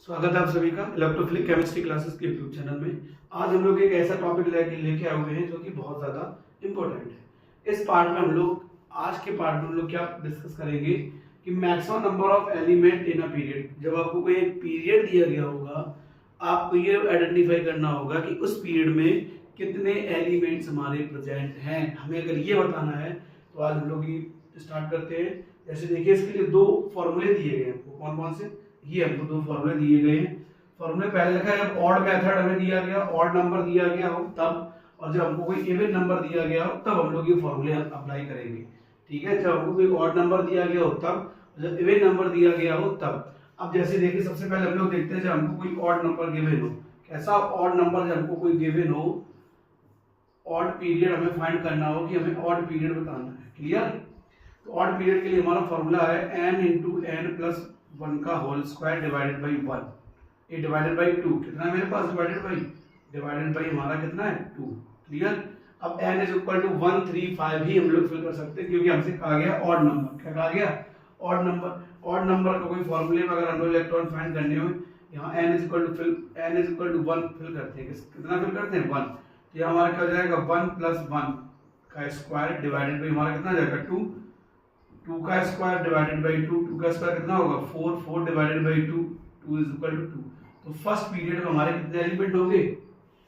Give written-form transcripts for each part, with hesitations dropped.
स्वागत है आप सभी का इलेक्ट्रोफिलिक केमिस्ट्री क्लासेस के यूट्यूब चैनल में। आज हम लोग एक ऐसा टॉपिक लेके आए हुए हैं जो कि बहुत ज़्यादा इम्पोर्टेंट है। इस पार्ट में हम लोग आज के पार्ट में हम लोग क्या डिस्कस करेंगे कि maximum number of element in a period. जब आपको कोई एक पीरियड दिया गया होगा, आपको ये आइडेंटिफाई करना होगा कि उस पीरियड में कितने एलिमेंट्स हमारे प्रेजेंट हैं। हमें अगर ये बताना है तो आज हम लोग ये स्टार्ट करते हैं। जैसे देखिए, इसके लिए दो फॉर्मूले दिए गए हैं आपको। कौन कौन से? ये हमको दो फॉर्मूले दिए गए हैं। फॉर्मूले पहले लिखा है, जब ऑड मेथड हमें दिया गया, ऑड नंबर दिया गया हो तब, और जब हमको कोई इवन नंबर दिया गया हो तब हम लोग ये फॉर्मूले अप्लाई करेंगे। ठीक है, जब हमको कोई ऑड नंबर दिया गया हो तब, जब इवन नंबर दिया गया हो तब। अब जैसे देखिए, सबसे पहले हम लोग देखते हैं जब हमको कोई ऑड नंबर गिवन हो। कैसा ऑड नंबर? जब हमको कोई गिवन हो, ऑड पीरियड हमें फाइंड करना हो कि हमें ऑड पीरियड बताना है। क्लियर? तो ऑड पीरियड के लिए हमारा फॉर्मूला है n इंटू एन प्लस 1 का होल स्क्वायर डिवाइडेड बाई 1। ये डिवाइडेड बाई 2 कितना है मेरे पास? डिवाइडेड बाई हमारा कितना है? 2। क्लियर? अब n इज इक्वल टू 1 3 5 ही हम लोग फिल कर सकते हैं, क्योंकि हमसे कहा गया ऑड नंबर। क्या कहा गया? Odd number. ऑड नंबर का कोई फॉर्मूले में अगर हम लोग इलेक्ट्रॉन फाइंड करने हो, यहाँ n is equal to 1 fill करते हैं। कितना फिल करते हैं? 1। तो यहाँ हमारा क्या हो जाएगा? 1 प्लस 1 का स्क्वायर डिवाइडेड बाई हमारा कितना जाएगा? 2। 2 का स्क्वायर डिवाइडेड बाई 2। 2 का स्क्वायर कितना होगा? 4। 4 divided by 2। 2 is equal to 2। तो फर्स्ट पीरियड में हमारे कितने एलिमेंट होंगे?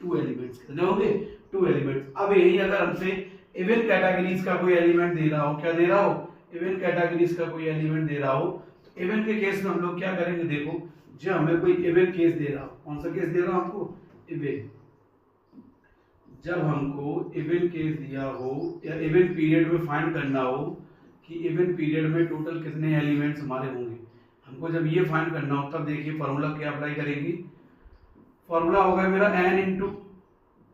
2 एलिमेंट्स। कितने होंगे? 2 एलिमेंट्स। अब यही अगर हमसे इवन कैटेगरीज का कोई एलिमेंट दे रहा हो, क्या दे रहा हो? इवन कैटेगरीज का कोई एलिमेंट दे रहा हो, तो इवन के केस में हम लोग क्या करेंगे? देखो, जब हमें कोई इवन केस दे रहा हो, कौन सा केस दे रहा हूं आपको? इवन। जब हमको इवन केस दिया हो या इवन पीरियड में फाइंड करना हो कि इवन पीरियड में टोटल कितने एलिमेंट्स हमारे होंगे, हमको जब ये फाइंड करना हो तब देखिए फॉर्मूला क्या अप्लाई करेंगे। फॉर्मूला होगा मेरा n into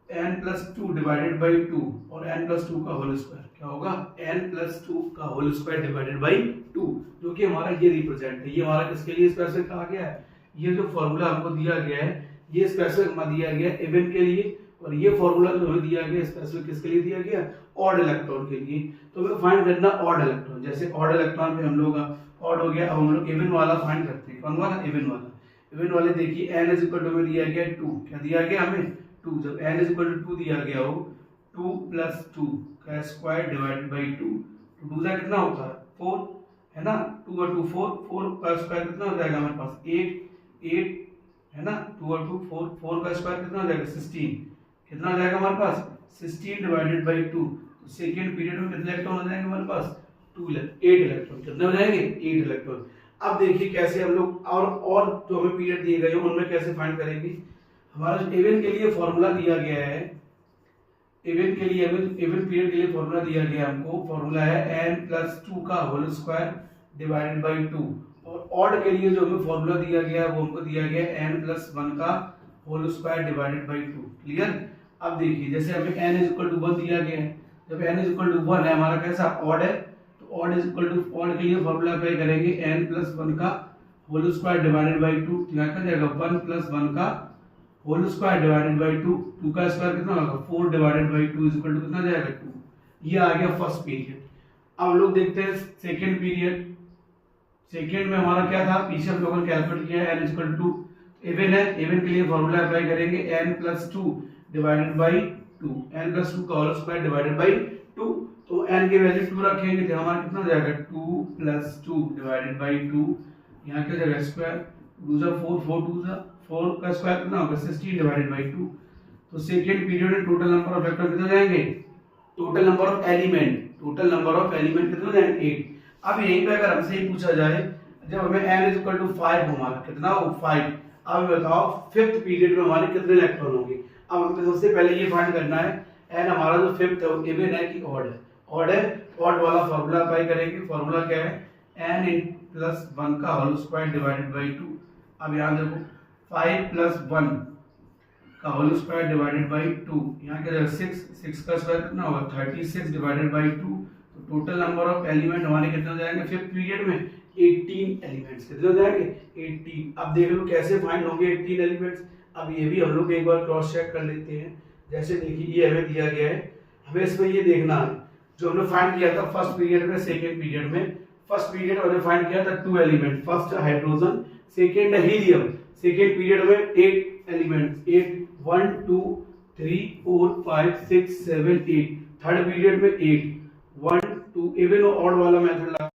n plus 2 divided by 2 और n प्लस 2 का होल स्क्वायर। क्या होगा? n प्लस 2 का होल स्क्वायर डिवाइडेड बाई 2, जो कि हमारा ये रिप्रेजेंट है। ये हमारा किसके लिए स्पेसिफिक कहा गया है? ये जो फॉर्मूला हमको दिया गया है ये स्पेसिफिक दिया गया है इवन के लिए, और ये फॉर्मूला जो हमें दिया गया स्पेसिफिक किसके लिए दिया गया? ऑड इलेक्ट्रॉन के लिए। तो हमें फाइंड करना ऑड इलेक्ट्रॉन। जैसे ऑड इलेक्ट्रॉन पे हम लोग ऑड हो गया, अब हम लोग इवन वाला फाइंड करते हैं। कौन वाला? इवन वाला। इवन वाले देखिए, n इज इक्वल टू में दिया गया 2। क्या दिया गया हमें? 2। जब n इज इक्वल टू 2 दिया गया हो, 2 प्लस 2 का स्क्वायर डिवाइडेड बाई 2। तो 2 कितना होता है? 4 है ना। 2 और 2 4। 4 का स्क्वायर कितना हो जाएगा हमारे पास? 8 है ना। 2 और 2 4। 4 का स्क्वायर कितना हो जाएगा? 16। कितना हो जाएगा हमारे पास? 16 डिवाइडेड बाई 2। तो सेकेंड पीरियड में कितने इलेक्ट्रॉन हो जाएंगे हमारे पास? 8 इलेक्ट्रॉन। कितने हो जाएंगे? 8 इलेक्ट्रॉन। अब देखिए कैसे हम लोग और जो हमें पीरियड दिए गए हैं उनमें कैसे फाइंड करेंगे। हमारा इवन के लिए फॉर्मूला दिया गया है, इवन के लिए इवन पीरियड के लिए फॉर्मूला दिया गया हमको। फॉर्मूला है n प्लस 2 का होल स्क्वायर डिवाइडेड बाई 2, और ऑड के लिए जो हमें फॉर्मूला दिया गया है वो हमको दिया गया है n प्लस 1 का whole square divided by 2। Clear? अब देखिए, जैसे हमें n इज इक्वल टू 1 दिया गया है, जब n इज इक्वल टू 1 है, हमारा कैसा ऑड है, तो odd is equal to odd के लिए फॉर्मूला अप्लाई करेंगे n प्लस 1 का होल स्क्वायर डिवाइडेड बाई 2। तो यहाँ क्या जाएगा? 1 प्लस 1 का होल स्क्वायर डिवाइडेड बाई 2। 2 का स्क्वायर कितना होगा? 4 divided by 2 is equal to कितना जाएगा? 2। ये आ गया फर्स्ट पीरियड। अब लोग देखते हैं सेकेंड पीरियड। सेकेंड में हमारा क्या था? पीछे हम लोगों ने कैलकुलेट किया है n is equal to even है, इवन के लिए फॉर्मूला अप्लाई करेंगे n plus 2 divided by 2। n plus 2 का होल स्क्वायर डिवाइडेड बाई 2। तो n की वैल्यू 2 रखेंगे तो हमारा कितना हो जाएगा? 2 प्लस 2 डिवाइडेड बाई 2। यहाँ क्या जाएगा? स्क्वायर 2 जा 4, 4 2 जा 4 का स्क्वायर कितना होगा? 16 डिवाइडेड बाई 2। तो सेकेंड पीरियड में टोटल नंबर ऑफ इलेक्ट्रॉन कितने जाएंगे? टोटल नंबर ऑफ एलिमेंट कितने जाएंगे? 8। अब यहीं पे अगर हमसे ही पूछा जाए, जब हमें n इज इक्वल टू 5 हमारा कितना हो? 5। अब बताओ फिफ्थ पीरियड में हमारे कितने इलेक्ट्रॉन होंगे? अब हमें सबसे पहले ये फाइंड करना है n हमारा जो फिफ्थ है वो इवन है कि ऑड है? ऑड है। ऑड वाला फॉर्मूला अप्लाई करेंगे। फॉर्मूला क्या है? n प्लस 1 का होल स्क्वायर डिवाइडेड बाई 2। अब यहाँ देखो, 5 प्लस 1 का होल स्क्वायर डिवाइडेड बाई 2। यहाँ क्या जाएगा? 6 का स्क्वायर कितना होगा? 36 डिवाइडेड बाई 2। तो टोटल नंबर ऑफ एलिमेंट हमारे कितने हो जाएंगे फिफ्थ पीरियड में? 18 एलिमेंट्स। कितने हो जाएंगे? 18। अब देख लो कैसे फाइंड होंगे 18 एलिमेंट्स। अब ये भी हम लोग एक बार क्रॉस चेक कर लेते हैं। जैसे देखिए, ये हमें दिया गया है, हमें इसमें ये देखना है जो हमने फाइंड किया था फर्स्ट पीरियड में, सेकेंड पीरियड में। फर्स्ट पीरियड हमने फाइंड किया था 2 element, first hydrogen, second helium, second period में 8 एलिमेंट्स, 8 1 2 3 4 5 6 7 8। थर्ड पीरियड में 8 1 2 इवन और ऑड वाला मेथड लगा